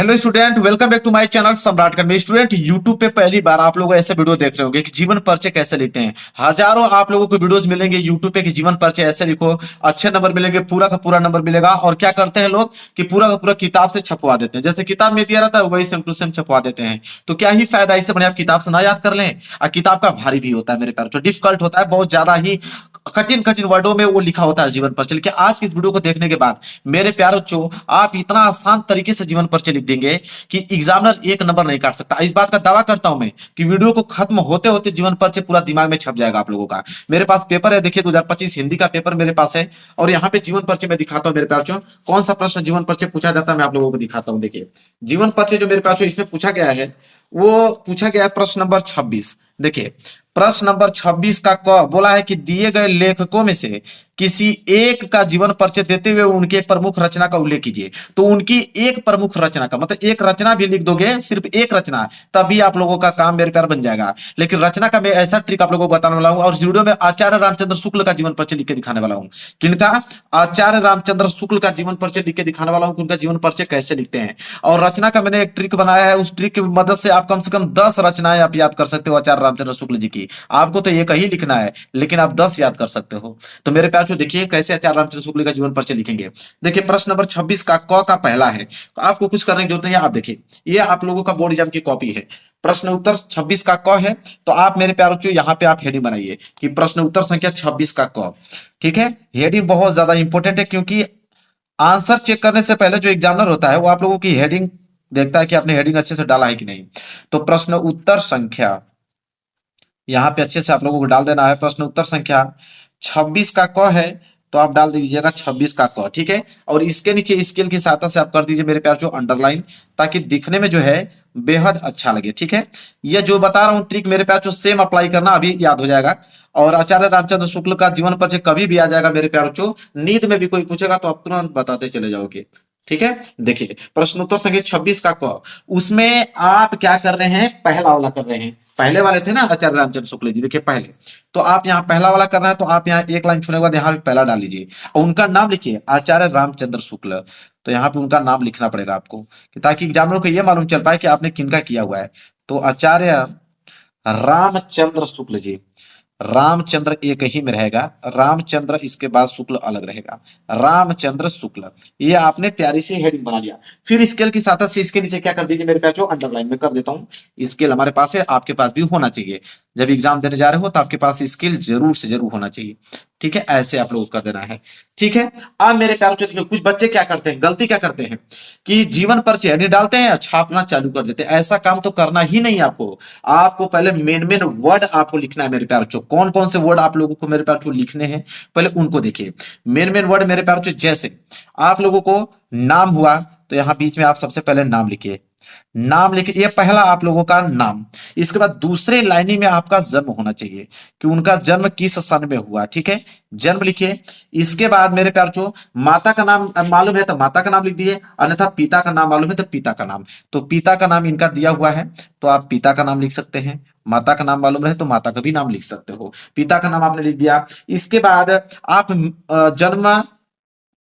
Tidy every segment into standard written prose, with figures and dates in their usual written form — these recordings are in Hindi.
Hello student, welcome back to my channel Samrat academy. Student, YouTube पे पहली बार आप लोग ऐसे वीडियो देख रहे होंगे कि जीवन परिचय कैसे लिखते हैं। हजारों आप लोगों को वीडियोस मिलेंगे यूट्यूब पे कि जीवन परिचय ऐसे लिखो, अच्छे नंबर मिलेंगे, पूरा का पूरा नंबर मिलेगा। और क्या करते हैं लोग कि पूरा का पूरा किताब से छपवा देते हैं, जैसे किताब में दिया रहता है वही सेम टू सेम छपवा देते हैं। तो क्या ही फायदा, इससे बढ़िया आप किताब से ना याद कर लें। और किताब का भारी भी होता है मेरे प्यार, जो डिफिकल्ट होता है, बहुत ज्यादा ही कठिन कठिन वर्डों में वो लिखा होता है जीवन परिचय। लेकिन आज की इस वीडियो को देखने के बाद मेरे प्यारे बच्चों, आप इतना आसान तरीके से जीवन परिचय लिख देंगे कि एग्जामिनर एक नंबर नहीं काट सकता। इस बात का दावा करता हूं मैं कि वीडियो को खत्म होते होते जीवन परिचय पूरा दिमाग में छप जाएगा आप लोगों का। मेरे पास पेपर है, देखिए 2025 हिंदी का पेपर मेरे पास है। और यहाँ पे जीवन परिचय मैं दिखाता हूं मेरे प्यारे बच्चों, कौन सा प्रश्न जीवन परिचय पूछा जाता है मैं आप लोगों को दिखाता हूं। देखिए जीवन परिचय जो मेरे पास इसमें पूछा गया है, वो पूछा गया है प्रश्न नंबर 26। देखिए प्रश्न नंबर 26 का क बोला है कि दिए गए लेखकों में से किसी एक का जीवन परिचय देते हुए उनकी एक प्रमुख रचना का उल्लेख कीजिए। तो उनकी एक प्रमुख रचना का मतलब एक रचना भी लिख दोगे, सिर्फ एक रचना, तभी आप लोगों का काम मेरे प्यार बन जाएगा। लेकिन रचना का मैं ऐसा ट्रिक आप लोगों को बताने वाला हूं, और इस वीडियो में आचार्य रामचंद्र शुक्ल का जीवन परिचय लिख के दिखाने वाला हूं। किनका? आचार्य रामचंद्र शुक्ल का जीवन परिचय लिख के दिखाने वाला हूं कि उनका जीवन परिचय कैसे लिखते हैं। और रचना का मैंने एक ट्रिक बनाया है, उस ट्रिक की मदद से आप कम से कम 10 रचनाएं आप याद कर सकते हो आचार्य रामचंद्र शुक्ल जी की। आपको तो एक ही लिखना है, लेकिन आप 10 याद कर सकते हो। तो मेरे प्यार देखिए कैसे आचार्य रामचंद्र शुक्ल का जीवन परिचय लिखेंगे। देखिए प्रश्न नंबर 26 का क का पहला है, तो आपको कुछ करने की जरूरत नहीं है। आप देखिए ये आप लोगों का बोर्ड एग्जाम की कॉपी है। प्रश्न उत्तर 26 का क है, तो आप मेरे प्यार बच्चों यहाँ पे आप हेडिंग बनाइए कि प्रश्न उत्तर संख्या 26 का क। ठीक है, हेडिंग बहुत ज्यादा इंपॉर्टेंट है, क्योंकि आंसर चेक करने से पहले जो एग्जामिनर होता है वो आप लोगों की हेडिंग देखता है कि आपने हेडिंग अच्छे से डाला है कि नहीं। तो प्रश्न उत्तर संख्या यहां पे अच्छे से आप लोगों को डाल देना है। प्रश्न उत्तर संख्या 26 का क है, तो आप डाल दीजिएगा 26 का क। ठीक है, और इसके नीचे स्केल की सहायता से आप कर दीजिए मेरे प्यार जो अंडरलाइन, ताकि दिखने में जो है बेहद अच्छा लगे। ठीक है, ये जो बता रहा हूं ट्रिक मेरे प्यार जो सेम अप्लाई करना, अभी याद हो जाएगा। और आचार्य रामचंद्र शुक्ल का जीवन परिचय कभी भी आ जाएगा मेरे प्यार बच्चों, नींद में भी कोई पूछेगा तो आप तुरंत बताते चले जाओगे। ठीक है, देखिए प्रश्न उत्तर संख्या 26 का क, उसमें आप क्या कर रहे हैं, पहला वाला कर रहे हैं। पहले वाले थे ना आचार्य रामचंद्र शुक्ल जी, देखिए पहले, तो आप यहाँ पहला वाला करना है, तो आप यहाँ एक लाइन छूने के बाद यहाँ पे पहला डाल लीजिए और उनका नाम लिखिए आचार्य रामचंद्र शुक्ल। तो यहाँ पे उनका नाम लिखना पड़ेगा आपको, ताकि एग्जामिनर को यह मालूम चल पाए कि आपने किनका किया हुआ है। तो आचार्य रामचंद्र शुक्ल जी, रामचंद्र एक ही में रहेगा, रामचंद्र इसके बाद शुक्ल अलग रहेगा, रामचंद्र शुक्ल। ये आपने प्यारी सी हेडिंग बना लिया। फिर स्केल की सहायता से इसके नीचे क्या कर दीजिए मेरे प्यार जो अंडरलाइन में कर देता हूं। स्केल हमारे पास है, आपके पास भी होना चाहिए। जब एग्जाम देने जा रहे हो तो आपके पास स्केल जरूर से जरूर होना चाहिए। ठीक है, ऐसे आप लोग कर देना है। ठीक है, अब मेरे प्यार देखिए कुछ बच्चे क्या करते हैं, गलती क्या करते हैं कि जीवन परिचय हेडिंग डालते हैं, छापना चालू कर देते हैं। ऐसा काम तो करना ही नहीं आपको। आपको पहले मेन मेन वर्ड आपको लिखना है मेरे प्यार बच्चों। कौन कौन से वर्ड आप लोगों को मेरे प्यार बच्चों लिखने हैं, पहले उनको देखिए। मेन मेन वर्ड मेरे प्यार बच्चों, जैसे आप लोगों को नाम हुआ, तो यहां बीच में आप सबसे पहले नाम लिखिए। नाम लिखिए, ये पहला आप लोगों का नाम। इसके बाद दूसरे लाइनिंग में आपका जन्म होना चाहिए कि उनका जन्म किस सन में हुआ। ठीक है, जन्म लिखिए। इसके बाद मेरे प्यार जो माता का नाम मालूम है तो माता का नाम लिख दिए, अन्यथा पिता का नाम मालूम है तो पिता का नाम। तो पिता का नाम इनका दिया हुआ है, तो आप पिता का नाम लिख सकते हैं। माता का नाम मालूम रहे तो माता का भी नाम लिख सकते हो। पिता का नाम आपने लिख दिया। इसके बाद आप जन्म,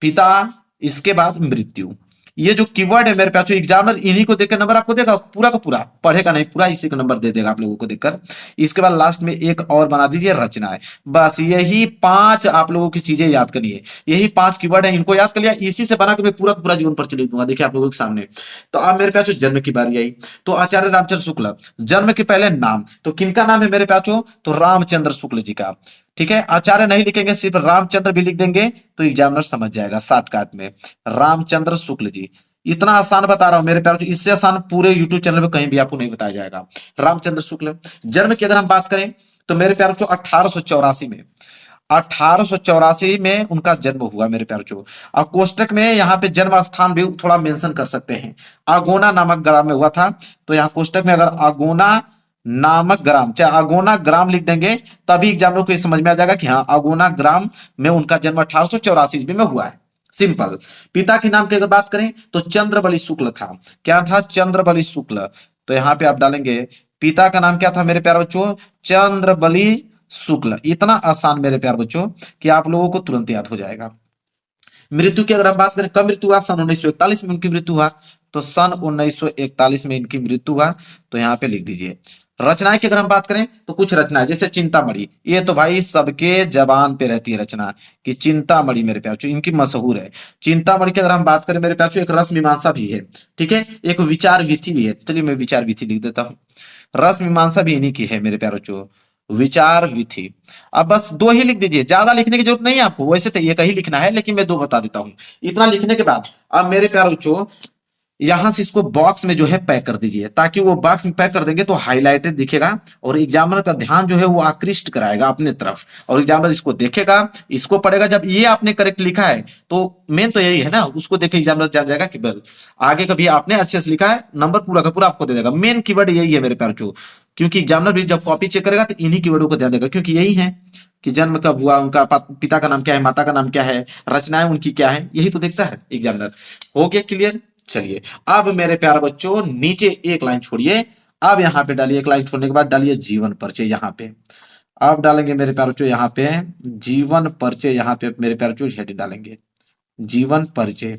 पिता, इसके बाद मृत्यु। ये जो कीवर्ड है मेरे पास, एग्जामिनर इन्हीं को देखकर नंबर आपको देगा, पूरा का पूरा पढ़ेगा नहीं, पूरा इसी का नंबर दे देगा आप लोगों को देखकर। इसके बाद लास्ट में एक और बना दीजिए रचना है। बस यही 5 आप लोगों की चीजें याद करनी है। यही 5 कीवर्ड है, इनको याद कर लिया, इसी से बना के मैं पूरा पूरा जीवन परिचय लिख दूंगा। देखिए आप लोगों के सामने। तो अब मेरे पास जन्म की बारी आई, तो आचार्य रामचंद्र शुक्ल, जन्म के पहले नाम, तो किनका नाम है मेरे पास, तो रामचंद्र शुक्ल जी का। ठीक है, आचार्य नहीं लिखेंगे, सिर्फ रामचंद्र भी लिख देंगे तो एग्जामिनर समझ जाएगा शॉर्टकट में, रामचंद्र शुक्ल जी। इतना आसान बता रहा हूं मेरे प्यार, इससे आसान पूरे यूट्यूब चैनल पे कहीं भी आपको नहीं बताया जाएगा। रामचंद्र शुक्ल। जन्म की अगर हम बात करें तो मेरे प्यार 1884 में, 1884 में उनका जन्म हुआ मेरे प्यार जो। और कोष्टक में यहाँ पे जन्म स्थान भी थोड़ा मेंशन कर सकते हैं, अगोना नामक ग्राम में हुआ था। तो यहाँ कोष्टक में अगर अगोना नामक ग्राम, चाहे अगोना ग्राम लिख देंगे, तभी एग्जामिनर को समझ में आ जाएगा कि हाँ अगोना ग्राम में उनका जन्म 1884 ईस्वी में हुआ है। सिंपल। पिता के नाम की अगर बात करें तो चंद्रबली शुक्ल था। क्या था? चंद्रबली शुक्ल। तो यहां पे आप डालेंगे पिता का नाम क्या था मेरे प्यारे बच्चों, चंद्रबली शुक्ल। इतना आसान मेरे प्यारे बच्चों कि आप लोगों को तुरंत याद हो जाएगा। मृत्यु की अगर हम बात करें, कब मृत्यु हुआ, सन 1941 में उनकी मृत्यु हुआ। तो सन 1941 में इनकी मृत्यु हुआ। तो यहाँ पे लिख दीजिए। रचनाएं की अगर हम बात करें तो कुछ रचनाएं जैसे चिंतामणि, ये तो भाई सबके जबान पे रहती है रचना कि चिंतामणि मेरे प्यार, इनकी मशहूर है। चिंतामणि की अगर हम बात करें मेरे प्यार, एक रस मीमांसा भी है, ठीक है, एक विचार विधि भी है। चलिए मैं विचार विधि लिख देता हूँ। रस मीमांसा भी इन्हीं की है मेरे प्यारो, विचार विधि। अब बस दो ही लिख दीजिए, ज्यादा लिखने की जरूरत नहीं है आपको, वैसे तो एक ही लिखना है, लेकिन मैं दो बता देता हूं। इतना लिखने के बाद अब मेरे प्यारे बच्चों यहां से इसको बॉक्स में जो है पैक कर दीजिए, ताकि वो बॉक्स में पैक कर देंगे तो हाईलाइटेड दिखेगा और एग्जामिनर का ध्यान जो है वो आकृष्ट कराएगा अपने तरफ, और एग्जामिनर इसको देखेगा, इसको पढ़ेगा। जब ये आपने करेक्ट लिखा है तो मेन तो यही है ना, उसको देख के एग्जामिनर जान जाएगा कि बस आगे कभी आपने अच्छे से लिखा है, नंबर पूरा का पूरा आपको दे देगा। मेन कीवर्ड यही है मेरे प्यारे बच्चों, क्योंकि एग्जामिनर भी जब कॉपी चेक करेगा तो इन्हीं कीवर्डों को ध्यान देगा, क्योंकि यही है कि जन्म कब हुआ, उनका पिता का नाम क्या है, माता का नाम क्या है, रचनाएं उनकी क्या है, यही तो देखता है एग्जामिनर। हो गया क्लियर। चलिए अब मेरे प्यारे बच्चों नीचे एक लाइन छोड़िए, अब यहां पे डालिए, एक लाइन छोड़ने के बाद डालिए जीवन परिचय यहां पे। अब डालेंगे मेरे प्यारे बच्चों यहाँ पे जीवन परिचय, यहाँ पे मेरे प्यारे बच्चों हेडिंग डालेंगे जीवन परिचय।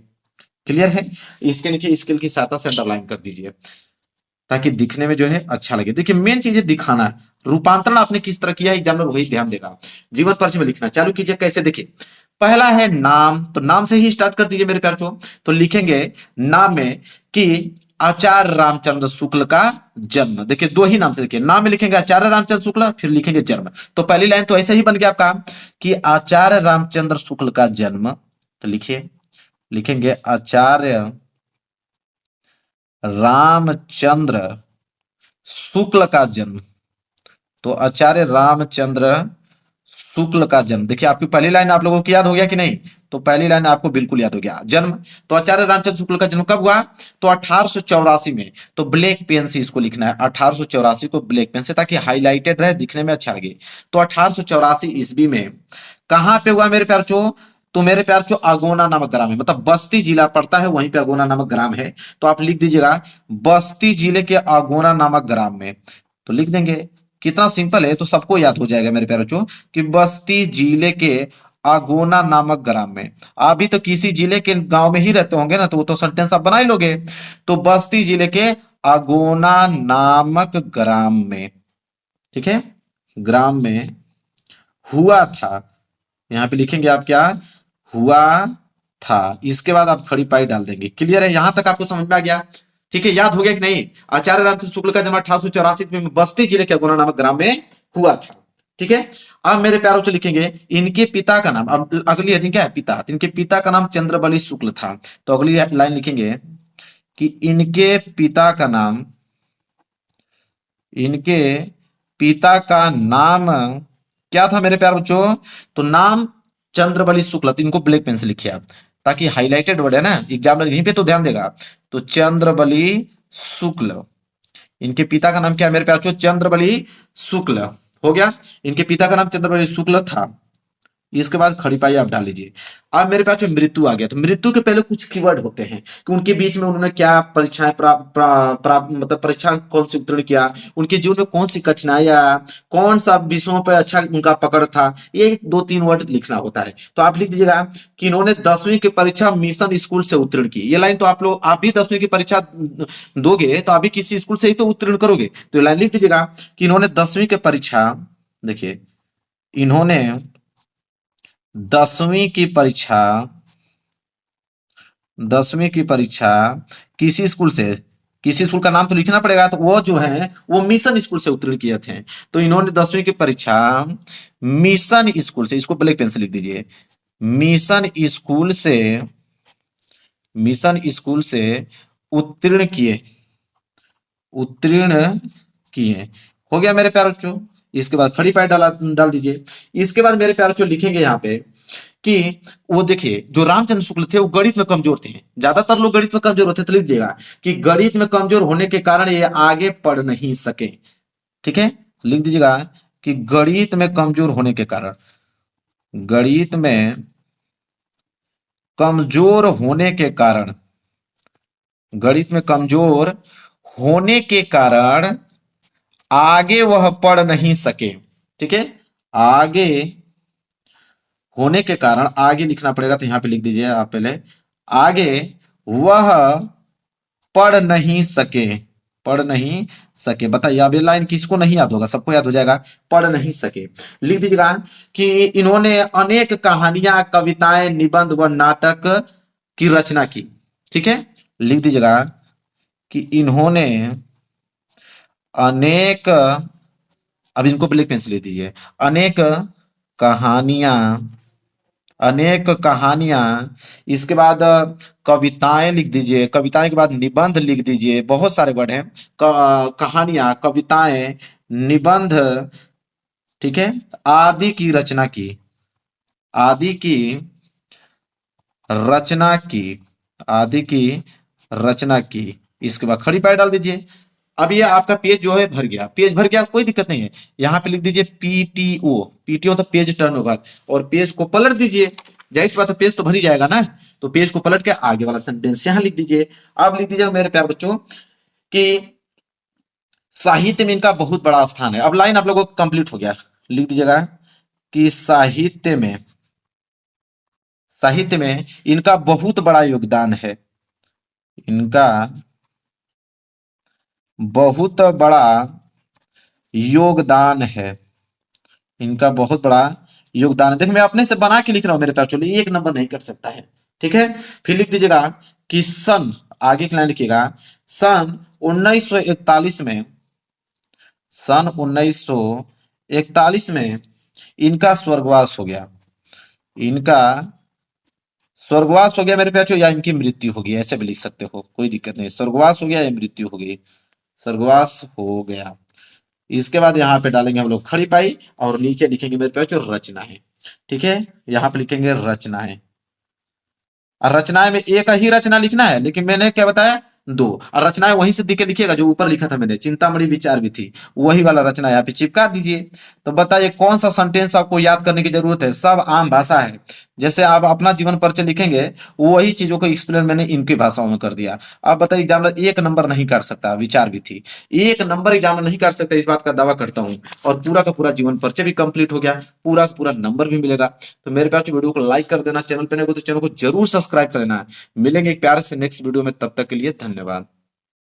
क्लियर है। इसके नीचे स्केल की सहायता से अंडरलाइन कर दीजिए ताकि दिखने में जो है अच्छा लगे। देखिए मेन चीज है दिखाना है, रूपांतरण आपने किस तरह किया है एग्जामिनर वही ध्यान देगा। जीवन परिचय में लिखना चालू कीजिए, कैसे देखिए। पहला है नाम, तो नाम से ही स्टार्ट कर दीजिए मेरे प्यारे बच्चों। तो लिखेंगे नाम में कि आचार्य रामचंद्र शुक्ल का जन्म। देखिए दो ही नाम से, देखिए नाम में लिखेंगे आचार्य रामचंद्र शुक्ल, फिर लिखेंगे जन्म। तो पहली लाइन तो ऐसे ही बन गया आपका कि आचार्य रामचंद्र शुक्ल का जन्म। तो लिखिए, लिखेंगे आचार्य रामचंद्र शुक्ल का जन्म। तो आचार्य रामचंद्र शुक्ल का जन्म। देखिए आपकी पहली लाइन आप लोगों को याद हो गया कि नहीं, तो पहली लाइन आपको बिल्कुल याद हो गया। जन्म, तो आचार्य रामचंद्र शुक्ल का जन्म कब हुआ, तो 1884 में। तो ब्लैक पेन से इसको लिखना है, 1884 को ब्लैक पेन से, ताकि हाईलाइटेड रहे, दिखने में अच्छा लगे। तो 1884 ईस्वी में कहां पे हुआ मेरे प्यार चो, तो मेरे प्यार चो अगोना नामक ग्राम है, मतलब बस्ती जिला पड़ता है वहीं पे अगोना नामक ग्राम है। तो आप लिख दीजिएगा बस्ती जिले के अगोना नामक ग्राम में। तो लिख देंगे, कितना सिंपल है, तो सबको याद हो जाएगा मेरे प्यारे बच्चों कि बस्ती जिले के अगोना नामक ग्राम में। आप भी तो किसी जिले के गांव में ही रहते होंगे ना, तो वो तो सेंटेंस आप बना ही लोगे। तो बस्ती जिले के अगोना नामक ग्राम में, ठीक है, ग्राम में हुआ था। यहां पे लिखेंगे आप क्या हुआ था, इसके बाद आप खड़ी पाई डाल देंगे। क्लियर है, यहां तक आपको समझ में आ गया। ठीक है, याद हो गया कि नहीं। आचार्य रामचंद्र शुक्ल का जन्म 1884 में बस्ती जिले के अगोना नामक ग्राम में हुआ था। ठीक है, अब मेरे प्यारों से लिखेंगे इनके पिता का नाम। अब अगली हेडिंग क्या है, पिता। तो इनके पिता का नाम चंद्रबली शुक्ल था। तो अगली लाइन लिखेंगे कि इनके पिता का नाम, इनके पिता का नाम क्या था मेरे प्यारे बच्चों, तो नाम चंद्रबली शुक्ल। तो इनको ब्लैक पेन से लिखिए आप, ताकि हाईलाइटेड वर्ड है ना, एग्जामिनर यहीं पे तो ध्यान देगा। तो चंद्रबली शुक्ल, इनके पिता का नाम क्या है मेरे प्यारे बच्चों, चंद्रबली शुक्ल। हो गया, इनके पिता का नाम चंद्रबली शुक्ल था। इसके बाद खड़ी पाई आप डाल लीजिए। अब मेरे पास जो मृत्यु आ गया, तो मृत्यु के पहले कुछ कीवर्ड होते हैं कि उनके बीच में उन्होंने क्या परीक्षाएं मतलब परीक्षा कौन सी उत्तीर्ण किया, उनके जीवन में कौन सी कठिनाइयां, कौन सा विषयों पर अच्छा उनका पकड़ था, ये दो तीन वर्ड लिखना होता है। तो आप लिख दीजिएगा कि इन्होंने 10वीं की परीक्षा मिशन स्कूल से उत्तीर्ण की। ये लाइन तो आप लोग, आप भी 10वीं की परीक्षा दोगे तो आप भी किसी स्कूल से ही तो उत्तीर्ण करोगे। तो ये लाइन लिख दीजिएगा कि इन्होंने 10वीं की परीक्षा, देखिए इन्होंने 10वीं की परीक्षा, 10वीं की परीक्षा किसी स्कूल से, किसी स्कूल का नाम तो लिखना पड़ेगा, तो वो जो है वो मिशन स्कूल से उत्तीर्ण किए थे। तो इन्होंने 10वीं की परीक्षा मिशन स्कूल से, इसको ब्लैक पेन से लिख दीजिए, मिशन स्कूल से, मिशन स्कूल से उत्तीर्ण किए, उत्तीर्ण किए। हो गया मेरे प्यारे बच्चों। इसके बाद खड़ी पाई डाल दीजिए। इसके बाद मेरे प्यारे बच्चों लिखेंगे यहाँ पे कि वो देखिए जो रामचंद्र शुक्ल थे वो गणित में कमजोर थे। ज्यादातर लोग गणित में कमजोर होते, तो लिख दिएगा कि गणित में कमजोर होने के कारण ये आगे पढ़ नहीं सके। ठीक है, लिख दीजिएगा कि गणित में कमजोर होने के कारण, गणित में कमजोर होने के कारण, गणित में कमजोर होने के कारण आगे वह पढ़ नहीं सके। ठीक है, आगे होने के कारण आगे लिखना पड़ेगा, तो यहां पे लिख दीजिए आप पहले, आगे वह पढ़ नहीं सके, पढ़ नहीं सके। बताइए अब ये लाइन किसको नहीं याद होगा, सबको याद हो जाएगा, पढ़ नहीं सके। लिख दीजिएगा कि इन्होंने अनेक कहानियां, कविताएं, निबंध व नाटक की रचना की। ठीक है, लिख दीजिएगा कि इन्होंने अनेक, अब इनको ब्लैक पेन से लिख दीजिए, अनेक कहानियां, अनेक कहानियां, इसके बाद कविताएं लिख दीजिए, कविताएं के बाद निबंध लिख दीजिए, बहुत सारे वर्ड हैं, कहानियां, कविताएं, निबंध, ठीक है, आदि की रचना की, आदि की रचना की, आदि की रचना की। इसके बाद खड़ी पैर डाल दीजिए। अब ये आपका पेज जो है भर गया, पेज भर गया, कोई दिक्कत नहीं है। यहाँ पे लिख दीजिए पीटीओ, पीटीओ तो पेज टर्नओवर, और पेज को पलट दीजिए। जाहिर सी बात है, पेज तो भर ही जाएगा ना, तो पेज को पलट के आगे वाला सेंटेंस यहाँ लिख दीजिए। अब लिख दीजिएगा मेरे प्यारे बच्चों कि साहित्य में इनका बहुत बड़ा स्थान है। अब लाइन आप लोगों को कंप्लीट हो गया। लिख दीजिएगा कि साहित्य में, साहित्य में इनका बहुत बड़ा योगदान है, इनका बहुत बड़ा योगदान है, इनका बहुत बड़ा योगदान है। देखिए मैं अपने से बना के लिख रहा हूं मेरे प्यार, चलिए एक नंबर नहीं कट सकता है। ठीक है, फिर लिख दीजिएगा कि सन, आगे की लाइन लिखिएगा, सन 1941 में, सन 1941 में इनका स्वर्गवास हो गया, इनका स्वर्गवास हो गया मेरे प्यार, या इनकी मृत्यु हो गई, ऐसे भी लिख सकते हो, कोई दिक्कत नहीं, स्वर्गवास हो गया या मृत्यु हो गई, स्वर्गवास हो गया। इसके बाद यहाँ पे डालेंगे हम लोग खड़ी पाई, और नीचे लिखेंगे मेरे प्यार जो रचना है। ठीक है, यहाँ पे लिखेंगे रचना है, और रचनाएं में एक ही रचना लिखना है, लेकिन मैंने क्या बताया, दो। और रचनाएं वहीं से दिख के लिखिएगा जो ऊपर लिखा था मैंने, चिंतामणि विचार भी थी, वही वाला रचना यहाँ पे चिपका दीजिए। तो बताइए कौन सा सेंटेंस आपको याद करने की जरूरत है, सब आम भाषा है। जैसे आप अपना जीवन परिचय लिखेंगे, वही चीजों को एक्सप्लेन मैंने इनकी भाषाओं में कर दिया। अब बताइए एग्जामिनर एक नंबर नहीं काट सकता, विचार भी थी, एक नंबर एग्जामिनर नहीं काट सकता, इस बात का दावा करता हूं। और पूरा का पूरा जीवन परिचय भी कंप्लीट हो गया, पूरा का पूरा नंबर भी मिलेगा। तो मेरे प्यार वीडियो को लाइक कर देना, चैनल पे नए हो तो चैनल को जरूर सब्सक्राइब कर लेना। मिलेंगे एक प्यारे से नेक्स्ट वीडियो में, तब तक के लिए धन्यवाद।